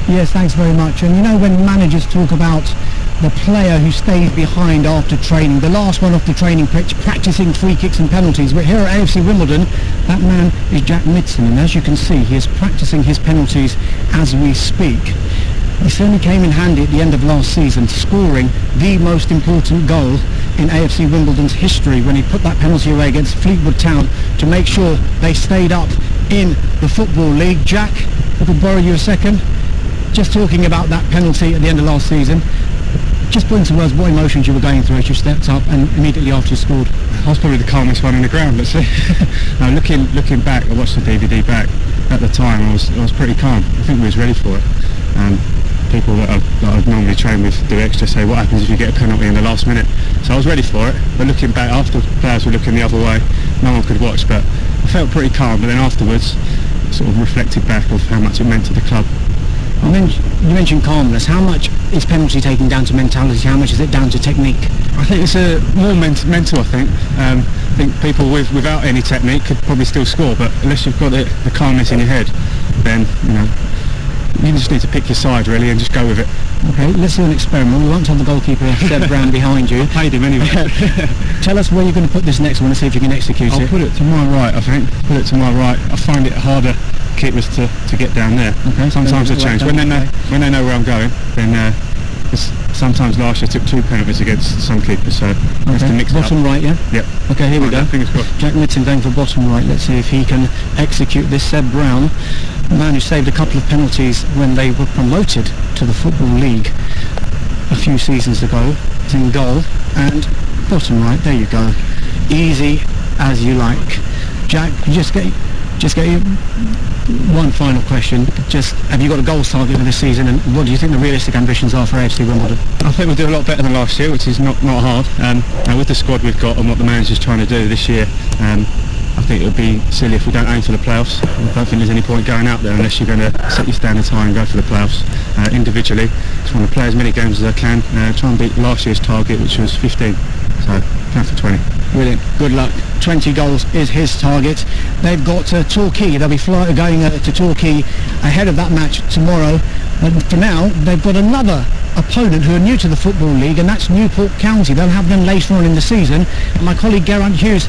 Yes, thanks very much. And you know, when managers talk about the player who stays behind after training, the last one off the training pitch, practicing free kicks and penalties, but here at AFC Wimbledon, that man is Jack Midson, and as you can see, he is practicing his penalties as we speak. He certainly came in handy at the end of last season, scoring the most important goal in AFC Wimbledon's history when he put that penalty away against Fleetwood Town to make sure they stayed up in the Football League. Jack, if I could borrow you a second, just talking about that penalty at the end of last season, just put into words what emotions you were going through as you stepped up and immediately after you scored. I was probably the calmest one in the ground, let's see. No, looking back, I watched the DVD back, at the time I was pretty calm. I think we was ready for it. People that I've normally trained with do extra say, what happens if you get a penalty in the last minute? So I was ready for it, but looking back, after the players were looking the other way, no one could watch, but I felt pretty calm. But then afterwards, sort of reflected back of how much it meant to the club. You mentioned calmness. How much is penalty taking down to mentality? How much is it down to technique? I think it's more mental, I think. I think people without any technique could probably still score, but unless you've got the calmness in your head, then, you just need to pick your side, really, and just go with it. Okay, let's do an experiment. We won't have the goalkeeper, Seb Brown, behind you. I paid him anyway. Tell us where you're going to put this next one and see if you can execute it. I'll put it to my right, I think. Put it to my right. I find it harder keepers to get down there. Okay, sometimes I change. When they know where I'm going, then sometimes last year I took 2 penalties against some keepers, so just to mix it up. Bottom right, yeah? Yep. Okay, here we go. Fingers crossed. Jack Midson going for bottom right. Let's see if he can execute this. Seb Brown, a man who saved a couple of penalties when they were promoted to the Football League a few seasons ago. It's in goal, and bottom right, there you go. Easy as you like. Jack, just get you one final question. Just, have you got a goals target for this season, and what do you think the realistic ambitions are for AFC Wimbledon? I think we'll do a lot better than last year, which is not hard. With the squad we've got and what the manager's trying to do this year, I think it would be silly if we don't aim for the playoffs. I don't think there's any point going out there unless you're going to set your standards high and go for the playoffs. Individually, just want to play as many games as I can, try and beat last year's target, which was 15. So, plan for 20. Brilliant. Good luck. 20 goals is his target. They've got Torquay. They'll be going to Torquay ahead of that match tomorrow. But for now, they've got another opponent who are new to the Football League, and that's Newport County. They'll have them later on in the season. And my colleague Geraint Hughes